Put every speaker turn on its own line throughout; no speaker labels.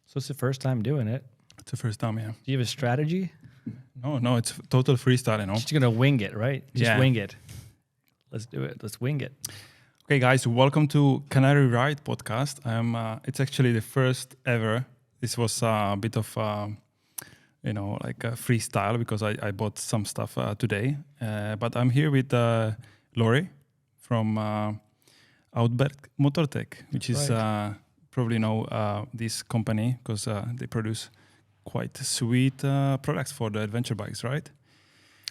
So it's the first time doing it.
It's the first time, yeah.
Do you have a strategy?
No, it's total freestyle,
Just gonna wing it, right? Just
Yeah.
wing it. Let's do it. Let's wing it.
Okay, guys, welcome to Canary Ride podcast. It's actually the first ever. This was a bit of, like a freestyle because I bought some stuff today. But I'm here with Lorry from Outback Motortek, which is probably know this company because they produce quite sweet products for the adventure bikes, right?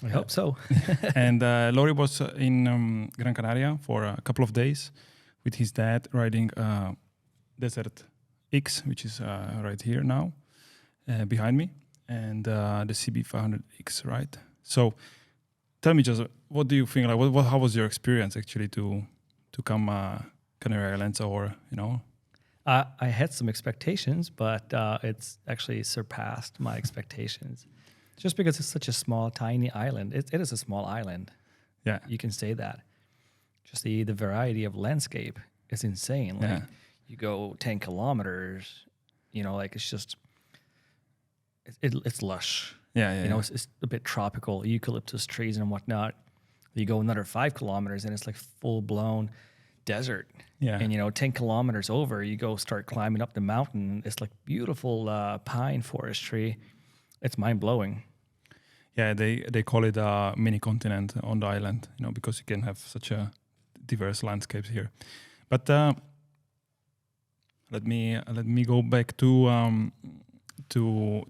I hope so.
And Lorry was in Gran Canaria for a couple of days with his dad riding Desert X, which is right here now behind me, and the CB500X, right? So tell me just, what do you think, like, how was your experience actually to come Canary Islands, or,
I had some expectations, but it's actually surpassed my expectations. Just because it's such a small, tiny island. It is a small island.
Yeah.
You can say that. Just the variety of landscape is insane. Like,
Yeah.
you go 10 kilometers, it's just, it's lush.
Yeah.
It's a bit tropical, eucalyptus trees and whatnot. You go another 5 kilometers and it's like full blown desert.
Yeah.
And 10 kilometers over, you go start climbing up the mountain. It's like beautiful pine forestry. It's mind blowing.
Yeah, they call it a mini continent on the island, because you can have such a diverse landscapes here. But let me go back to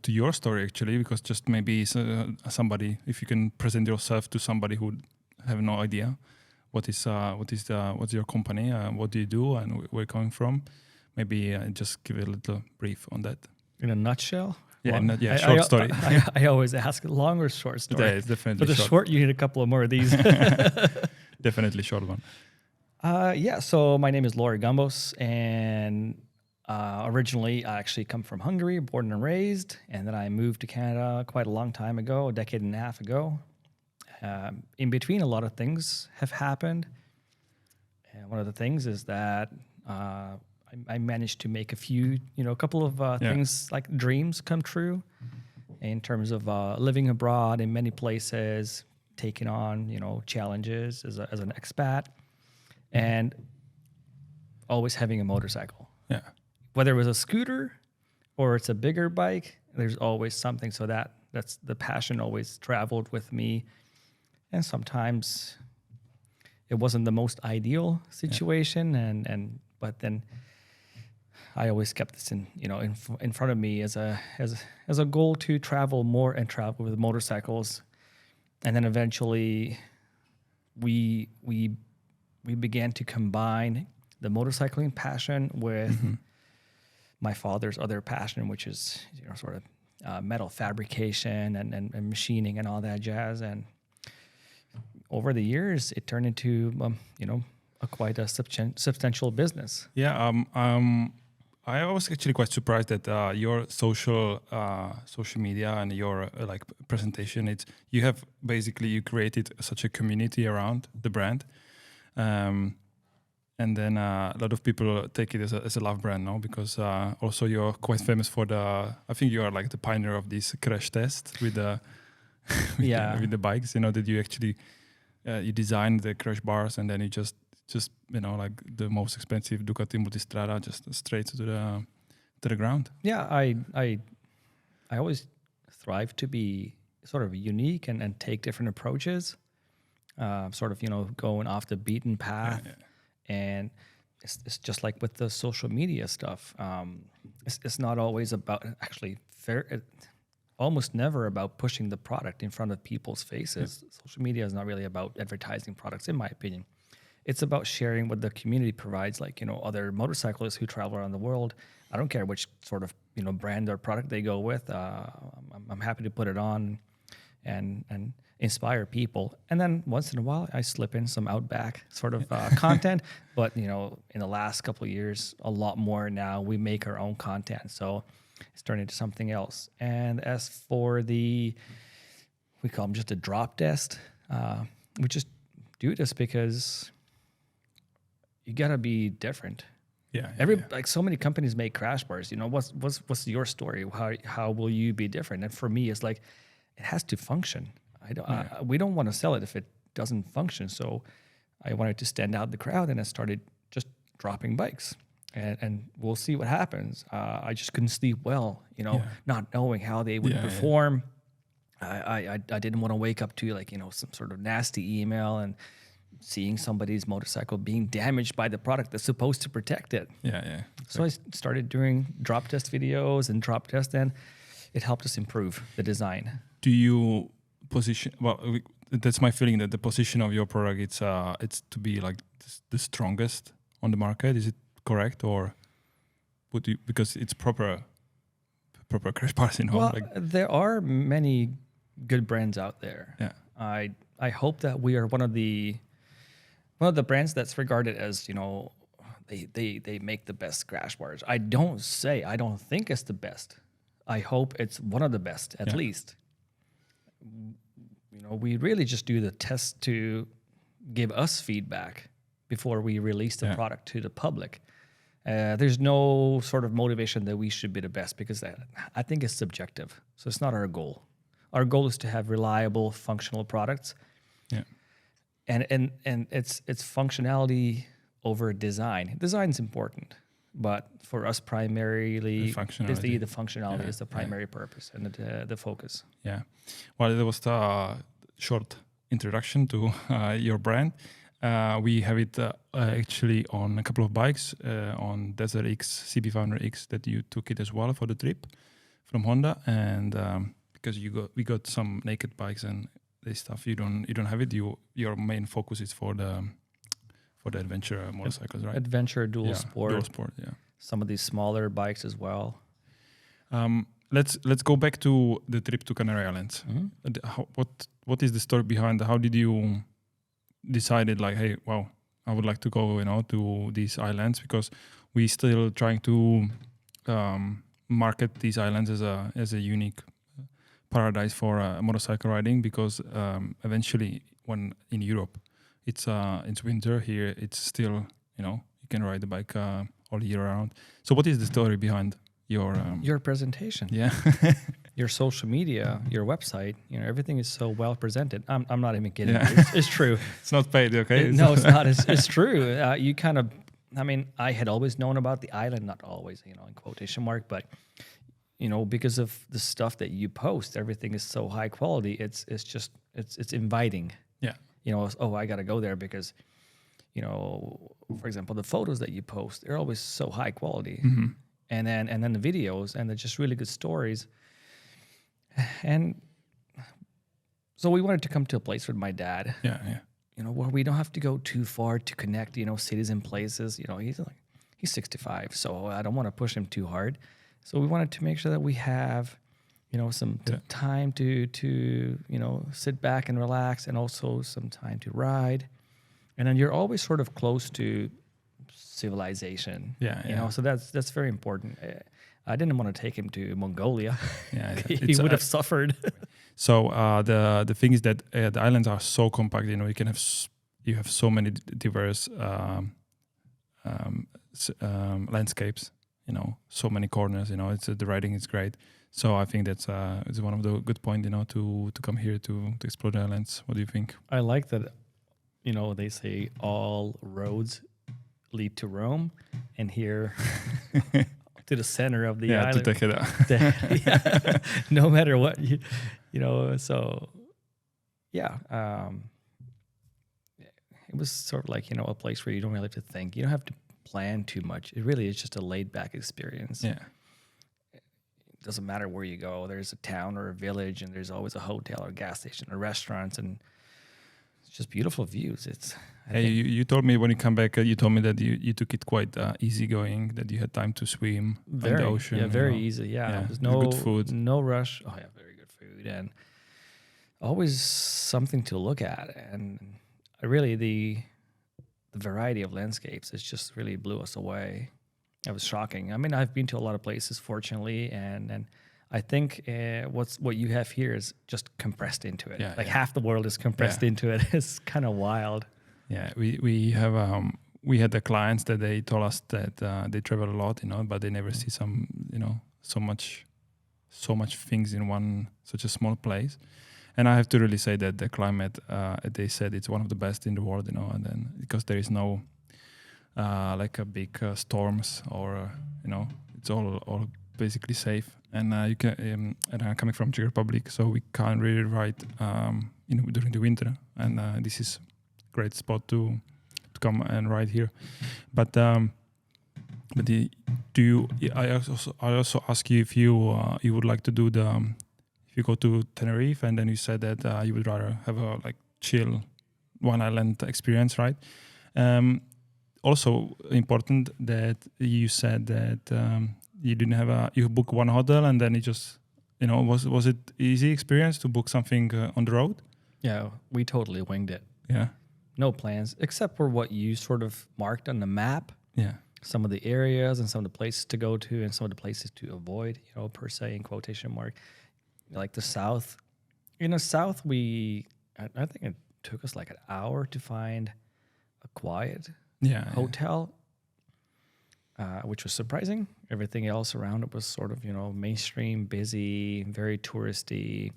your story actually, because just maybe somebody, if you can present yourself to somebody who have no idea what's your company, what do you do, and where you're coming from. Maybe just give a little brief on that.
In a nutshell.
Yeah, short story.
I always ask long or short story.
Yeah, it's definitely
For the short, you need a couple of more of these.
Definitely short one.
So my name is Lorry Gombos, and originally I actually come from Hungary, born and raised, and then I moved to Canada quite a long time ago, a decade and a half ago. In between, a lot of things have happened. And one of the things is that I managed to make a couple of things like dreams come true in terms of living abroad in many places, taking on, challenges as an expat, and always having a motorcycle.
Yeah.
Whether it was a scooter or it's a bigger bike, there's always something. So that's the passion always traveled with me. And sometimes it wasn't the most ideal situation, but then I always kept this in front of me as a goal to travel more and travel with motorcycles. And then eventually we began to combine the motorcycling passion with my father's other passion, which is sort of metal fabrication and machining and all that jazz. And over the years, it turned into quite a substantial business.
Yeah. I was actually quite surprised that your social media and your presentation, you created such a community around the brand, and then a lot of people take it as a love brand, no? Because also you're quite famous for I think you are like the pioneer of this crash test with the with the bikes. That you actually you designed the crash bars, and then you just like the most expensive Ducati Multistrada just straight to the ground.
Yeah, I always strive to be sort of unique and take different approaches, sort of going off the beaten path.
Yeah.
And it's just like with the social media stuff. It's not always about almost never about pushing the product in front of people's faces. Yeah. Social media is not really about advertising products, in my opinion. It's about sharing what the community provides, like, other motorcyclists who travel around the world. I don't care which sort of, brand or product they go with. I'm happy to put it on and inspire people. And then once in a while, I slip in some Outback sort of content. But, in the last couple of years, a lot more now, we make our own content. So it's turned into something else. And as for we call them just a drop test, we just do this because you got to be different.
Yeah.
Like so many companies make crash bars. You know, what's your story? How will you be different? And for me, it's like it has to function. We don't want to sell it if it doesn't function. So I wanted to stand out in the crowd, and I started just dropping bikes, and we'll see what happens. I just couldn't sleep well, not knowing how they would perform. I didn't want to wake up to like some sort of nasty email and seeing somebody's motorcycle being damaged by the product that's supposed to protect it.
Yeah.
So I started doing drop test videos and drop test, and it helped us improve the design.
Do you position? Well, that's my feeling that the position of your product it's to be like the strongest on the market. Is it correct, or would you, because it's proper crash bars,
Well, there are many good brands out there.
Yeah.
I hope that we are one of the brands that's regarded as, they make the best crash bars. I don't think it's the best. I hope it's one of the best, at least. We really just do the test to give us feedback before we release the product to the public. There's no sort of motivation that we should be the best, because I think it's subjective. So it's not our goal. Our goal is to have reliable, functional products.
Yeah.
And it's functionality over design. Design's important, but for us primarily, the functionality is the primary purpose and the focus.
Yeah. Well, there was a short introduction to your brand. We have it actually on a couple of bikes, on Desert X, CB500X, that you took it as well for the trip from Honda, and because we got some naked bikes and this stuff, you don't have it. Your main focus is for the adventure motorcycles, right?
Adventure, dual sport,
yeah.
Some of these smaller bikes as well.
Let's go back to the trip to Canary Islands.
Mm-hmm.
What is the story behind? How did you decided like, hey, wow, I would like to go, to these islands, because we still trying to market these islands as a unique paradise for motorcycle riding, because eventually, when in Europe it's winter, here it's still you can ride the bike all year round. So what is the story behind your
presentation?
Yeah.
Your social media, your website, everything is so well presented. I'm not even kidding.
Yeah.
It's true.
It's not paid, okay?
No, it's not. It's true. You kind of, I had always known about the island, not always, in quotation mark, but because of the stuff that you post, everything is so high quality. It's inviting.
Yeah.
I got to go there because, for example, the photos that you post, they're always so high quality.
Mm-hmm.
And then the videos, and they're just really good stories. And so we wanted to come to a place with my dad.
Yeah.
Where we don't have to go too far to connect, cities and places. He's 65, so I don't want to push him too hard. So we wanted to make sure that we have, some time to sit back and relax, and also some time to ride. And then you're always sort of close to civilization.
Yeah.
So that's very important. I didn't want to take him to Mongolia.
Yeah,
he would have suffered.
So the thing is that the islands are so compact. You have so many diverse landscapes. So many corners. It's the riding is great. So I think that's it's one of the good points. To come here to explore the islands. What do you think?
I like that. They say all roads lead to Rome, and here to the center of the island.
To take it out.
No matter what, so yeah. It was sort of like, a place where you don't really have to think. You don't have to plan too much. It really is just a laid back experience.
Yeah.
It doesn't matter where you go. There's a town or a village, and there's always a hotel or a gas station or restaurants, and it's just beautiful views.
You told me when you come back, you told me that you took it quite easy going, that you had time to swim in the ocean.
Yeah, very easy. Yeah. There's no
good food.
No rush. Oh yeah, very good food, and always something to look at. And really the variety of landscapes, it just really blew us away. It was shocking. I've been to a lot of places, fortunately, and I think what you have here is just compressed into it. Half the world is compressed into it. It's kind of wild.
Yeah, we have we had the clients that they told us that they travel a lot, but they never see some, so much things in one such a small place. And I have to really say that the climate, they said it's one of the best in the world, and then because there is no like a big storms or it's all basically safe. And you can and I'm coming from Czech Republic, so we can't really ride during the winter, and this is a great spot to come and ride here. But I also ask you if you would like to do if you go to Tenerife, and then you said that you would rather have a like chill one island experience, right? Also important that you said that you didn't have you book one hotel and then you just was it easy experience to book something on the road?
Yeah, we totally winged it.
Yeah.
No plans except for what you sort of marked on the map.
Yeah.
Some of the areas and some of the places to go to and some of the places to avoid, per se, in quotation mark. Like the South. South, I think it took us like an hour to find a quiet hotel, which was surprising. Everything else around it was sort of, mainstream, busy, very touristy.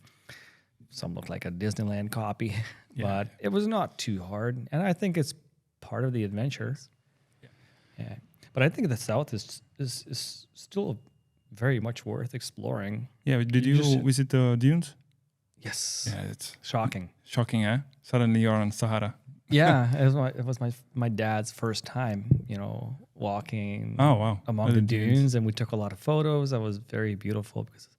Some looked like a Disneyland copy, but it was not too hard. And I think it's part of the adventure. Yeah. But I think the South is still very much worth exploring.
Yeah. Did you visit the dunes?
Yes.
Yeah, it's
shocking.
Shocking, eh? Suddenly you're on Sahara.
Yeah, it was my dad's first time, walking among the dunes, and we took a lot of photos. That was very beautiful because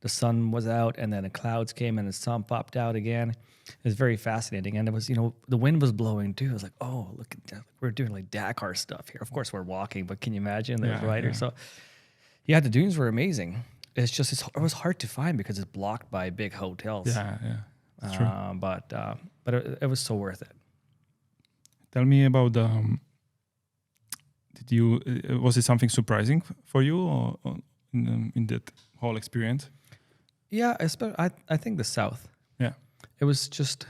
the sun was out, and then the clouds came, and the sun popped out again. It was very fascinating, and it was, the wind was blowing too. I was like, oh, look at that. We're doing like Dakar stuff here. Of course, we're walking, but can you imagine those riders? So, yeah, the dunes were amazing. It's just it was hard to find because it's blocked by big hotels.
Yeah, that's true.
But it was so worth it.
Tell me about was it something surprising for you or in that whole experience?
Yeah, I think the South.
Yeah.
It was just,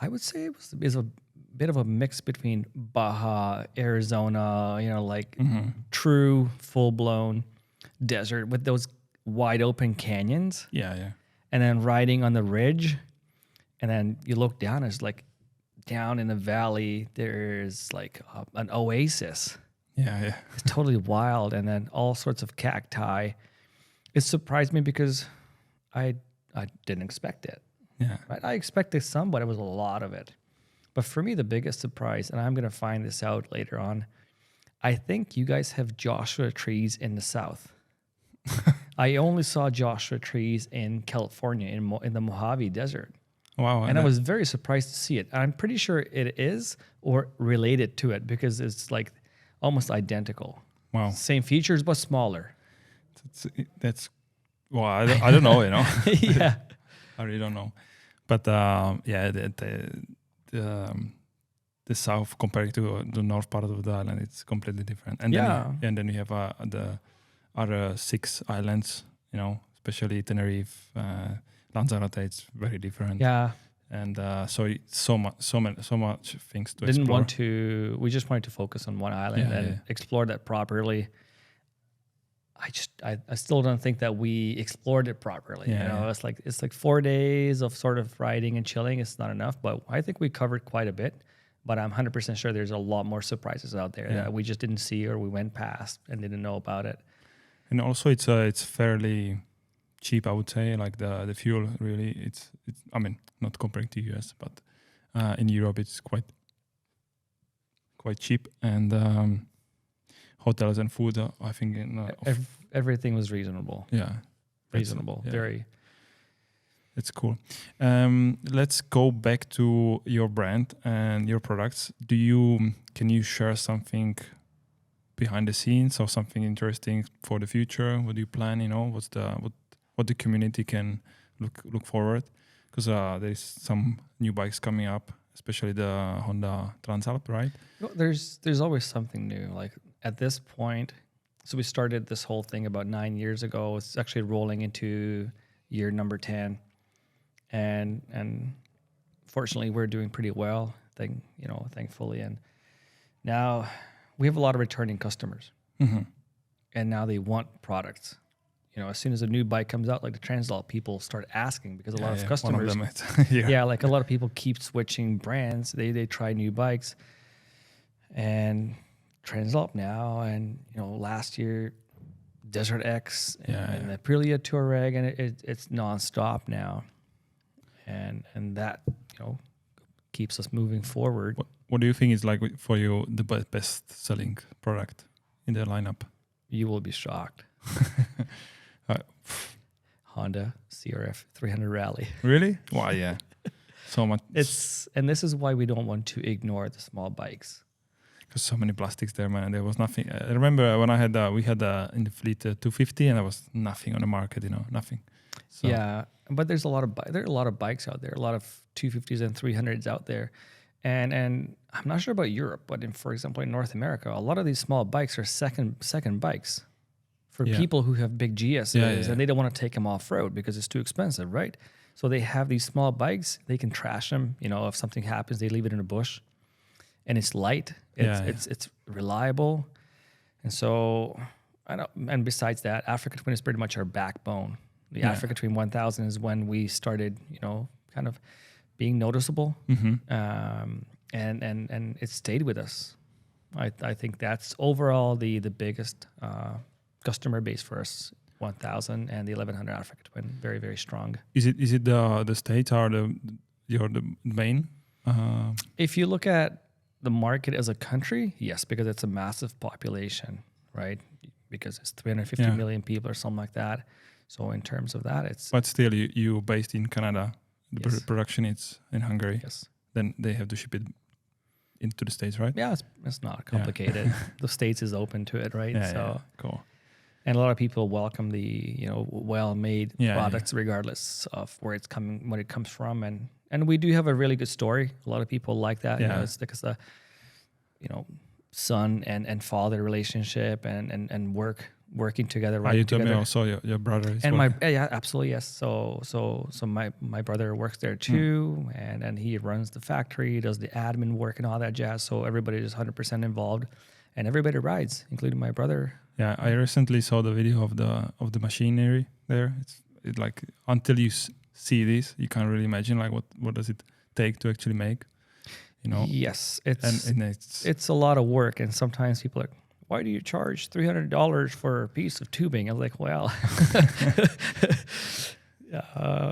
I would say it was a bit of a mix between Baja, Arizona, true full-blown desert with those wide open canyons.
Yeah.
And then riding on the ridge, and then you look down, it's like down in the valley, there's like an oasis.
Yeah.
It's totally wild, and then all sorts of cacti. It surprised me because I didn't expect it.
Yeah.
Right? I expected some, but it was a lot of it. But for me, the biggest surprise, and I'm going to find this out later on, I think you guys have Joshua trees in the South. I only saw Joshua trees in California, in the Mojave Desert.
Wow.
And I was very surprised to see it. I'm pretty sure it is or related to it because it's like almost identical.
Wow.
Same features, but smaller.
That's well, I don't know,
Yeah.
I really don't know. But the south compared to the north part of the island, it's completely different. And then you have the other 6 islands, especially Tenerife, Lanzarote. It's very different.
Yeah.
And so much things to explore.
We just wanted to focus on one island and explore that properly. I still don't think that we explored it properly. It's like 4 days of sort of riding and chilling. It's not enough, but I think we covered quite a bit. But I'm 100% sure there's a lot more surprises out there that we just didn't see or we went past and didn't know about it.
And also, it's fairly cheap, I would say. Like the fuel, really, it's. I mean, not comparing to US, but in Europe, it's quite cheap. And hotels and food, I think,
everything was reasonable.
Yeah,
reasonable. Very.
It's cool. Let's go back to your brand and your products. Can you share something behind the scenes or something interesting for the future? What do you plan? What the community can look forward? Because there's some new bikes coming up, especially the Honda Transalp, right?
Well, there's always something new. Like at this point, so we started this whole thing about 9 years ago. It's actually rolling into year number 10. And fortunately, we're doing pretty well. thing, thankfully. And now we have a lot of returning customers, and now they want products. As soon as a new bike comes out, like the Transalt, people start asking because a lot of customers,
one of them
like a lot of people keep switching brands. They try new bikes, and Transalt now, and last year Desert X and the Aprilia Touareg, and it's nonstop now, and that keeps us moving forward.
What do you think is like for you the best selling product in the lineup?
You will be shocked. Honda CRF 300 Rally.
Really? Wow, yeah. So much.
And this is why we don't want to ignore the small bikes.
Because so many plastics there, man. And there was nothing. I remember when we had in the fleet 250, and there was nothing on the market. Nothing. So.
Yeah, but there are a lot of bikes out there. A lot of 250s and 300s out there, and I'm not sure about Europe, but for example in North America, a lot of these small bikes are second bikes for people who have big GSs and they don't want to take them off road because it's too expensive, right? So they have these small bikes. They can trash them. If something happens, they leave it in a bush. And it's light, it's reliable, and so I don't. And besides that, Africa Twin is pretty much our backbone. The Africa Twin 1000 is when we started, kind of being noticeable, and it stayed with us. I think that's overall the biggest customer base for us. 1000 and the 1100 Africa Twin, very, very strong.
Is it the States are the main?
If you look at the market as a country, yes, because it's a massive population, right? Because it's 350 million people or something like that. So in terms of that, it's...
But still, you based in Canada. The production is in Hungary.
Yes.
Then they have to ship it into the States, right?
Yeah, it's not complicated. Yeah. The States is open to it, right?
Yeah, cool.
And a lot of people welcome the well-made products regardless of where it comes from, and we do have a really good story. A lot of people like that. It's because the son and father relationship and working together.
You told me also your brother is
and working. Absolutely, yes. So my brother works there too, and he runs the factory, does the admin work and all that jazz. So everybody is 100% involved, and everybody rides, including my brother.
Yeah, I recently saw the video of the machinery there. It's like until you see this, you can't really imagine like what does it take to actually make,
Yes, it's a lot of work, and sometimes people are like, why do you charge $300 for a piece of tubing? I was like, well,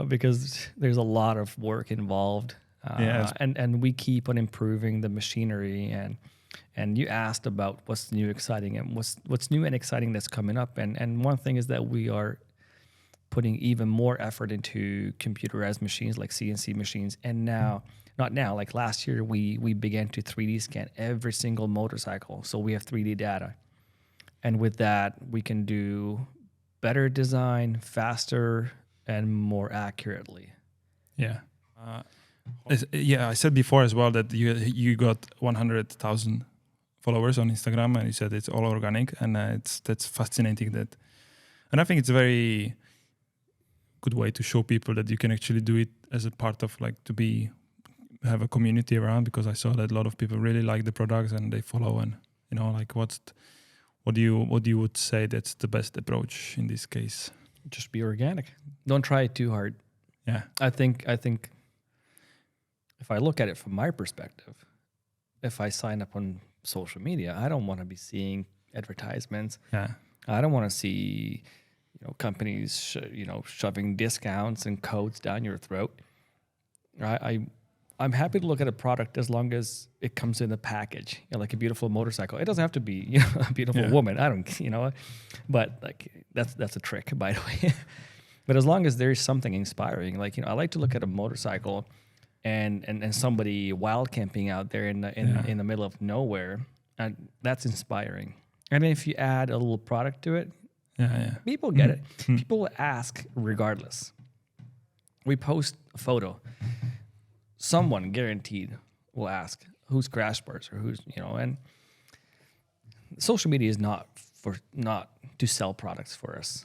because there's a lot of work involved, and we keep on improving the machinery and you asked about what's new, exciting, and what's new and exciting that's coming up. And one thing is that we are putting even more effort into computerized machines like CNC machines. And like last year, we began to 3D scan every single motorcycle. So we have 3D data. And with that, we can do better design, faster, and more accurately.
Yeah. I said before as well that you got 100,000 followers on Instagram, and you said it's all organic, and that's fascinating. And I think it's a very good way to show people that you can actually do it as a part of have a community around, because I saw that a lot of people really like the products and they follow, and what do you would say that's the best approach in this case?
Just be organic. Don't try it too hard.
Yeah.
I think if I look at it from my perspective, if I sign up on social media, I don't want to be seeing advertisements.
Yeah.
I don't want to see, companies, shoving discounts and codes down your throat. I'm happy to look at a product as long as it comes in a package, like a beautiful motorcycle. It doesn't have to be, a beautiful woman. I don't, but like that's a trick, by the way. But as long as there's something inspiring, I like to look at a motorcycle and somebody wild camping out there in the middle of nowhere, and that's inspiring. And if you add a little product to it, people get it. People will ask regardless. We post a photo, someone guaranteed will ask who's Crash Bars or who's, and social media is not to sell products for us.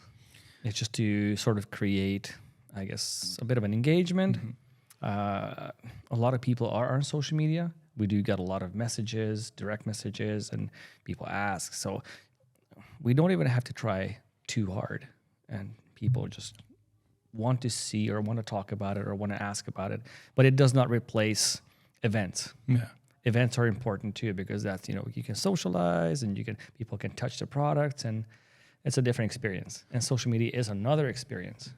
It's just to sort of create, I guess, a bit of an engagement. A lot of people are on social media. we do get a lot of messages, direct messages, and people ask. So we don't even have to try too hard, and people just want to see or want to talk about it or want to ask about it. But it does not replace events.
Yeah.
Events are important too, because that's, you can socialize and people can touch the products, and it's a different experience. And social media is another experience.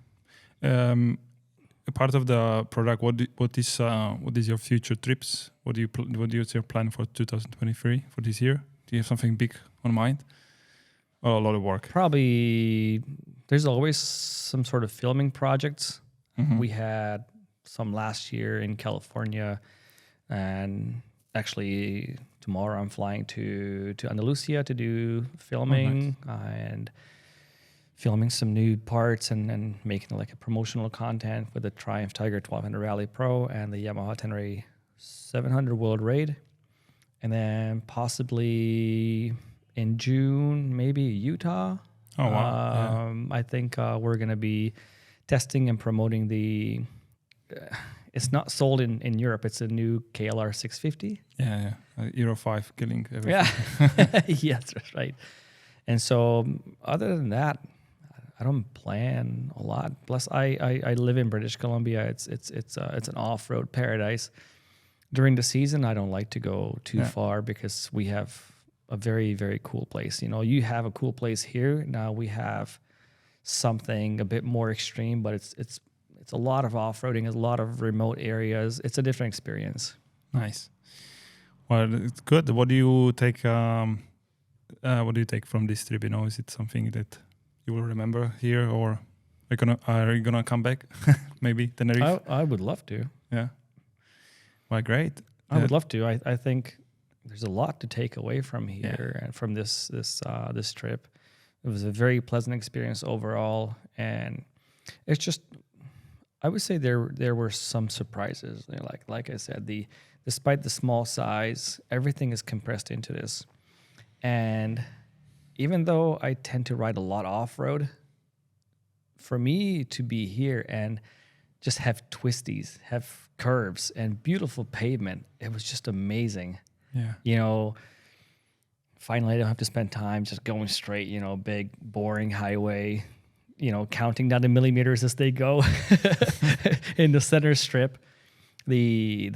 A part of the product, what is your future trips? What is your plan for 2023 for this year? Do you have something big on mind? Or a lot of work?
Probably there's always some sort of filming projects.
Mm-hmm.
We had some last year in California, and actually tomorrow I'm flying to Andalusia to do filming.
Oh, nice.
And filming some new parts and making like a promotional content with the Triumph Tiger 1200 Rally Pro and the Yamaha Tenere 700 World Raid. And then possibly in June, maybe Utah.
Oh, wow.
I think we're going to be testing and promoting it's not sold in Europe. It's a new KLR 650.
Yeah. Euro 5 killing everything.
Yeah. Yes, that's right. And so other than that, I don't plan a lot. Plus, I live in British Columbia. It's an off-road paradise. During the season, I don't like to go too far because we have a very, very cool place. You have a cool place here. Now we have something a bit more extreme, but it's a lot of off-roading, a lot of remote areas. It's a different experience.
Nice. Well, it's good. What do you take? What do you take from this trip? Is it something that you will remember here, or are you gonna come back? Maybe Tenerife.
I would love to.
Yeah. Well, great.
I would love to. I think there's a lot to take away from here and from this trip. It was a very pleasant experience overall, and it's just, I would say there were some surprises. Like I said, despite the small size, everything is compressed into this, and even though I tend to ride a lot off-road, for me to be here and just have twisties, have curves, and beautiful pavement, it was just amazing.
Yeah.
Finally, I don't have to spend time just going straight, big, boring highway, counting down the millimeters as they go in the center strip. The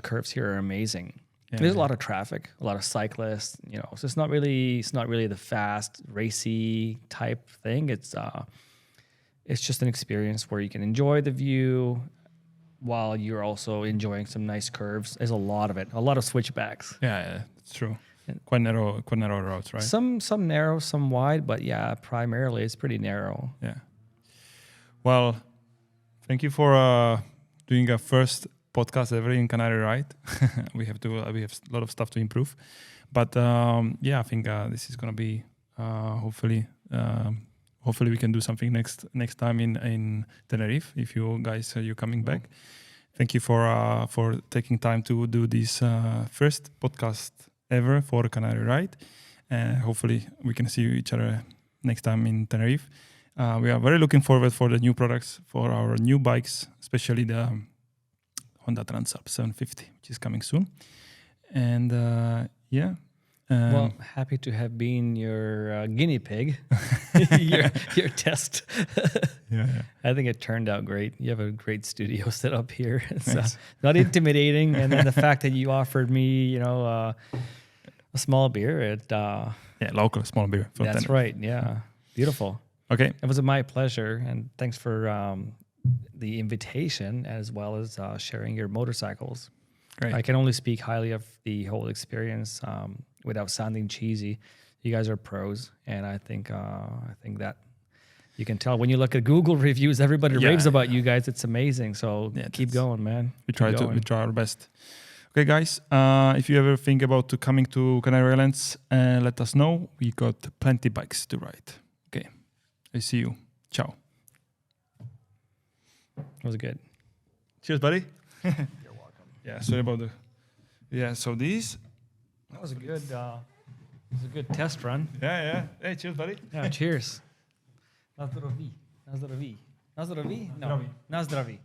curves here are amazing. Yeah. There's a lot of traffic, a lot of cyclists, so it's not really the fast, racy type thing. It's just an experience where you can enjoy the view while you're also enjoying some nice curves. There's a lot of it, a lot of switchbacks.
Yeah, that's true. Quite narrow roads, right?
Some narrow, some wide, but yeah, primarily it's pretty narrow.
Yeah. Well, thank you for doing a first podcast ever in Canary Ride. we have a lot of stuff to improve, but I think this is gonna be hopefully we can do something next time in Tenerife if you guys you're coming back. Thank you for taking time to do this first podcast ever for Canary Ride. Hopefully we can see each other next time in Tenerife. We are very looking forward for the new products for our new bikes, especially the Honda Transalp 750, which is coming soon. And
well, happy to have been your guinea pig, your test.
Yeah.
I think it turned out great. You have a great studio set up here. It's not intimidating, and then the fact that you offered me, a small beer.
Local small beer.
That's right. Yeah, beautiful.
Okay,
it was my pleasure, and thanks for the invitation as well as sharing your motorcycles.
Great.
I can only speak highly of the whole experience without sounding cheesy. You guys are pros, and I think that you can tell when you look at Google reviews, everybody raves about you guys. It's amazing. So keep going, man.
We try our best. Okay, guys. If you ever think about coming to Canary Islands, let us know. We got plenty bikes to ride. Okay, I see you. Ciao.
That was good.
Cheers, buddy.
You're welcome.
Yeah, sorry about the. Yeah, so these.
That was a good test run.
Yeah. Hey, cheers, buddy.
Yeah, cheers. Na zdraví. No, na zdraví.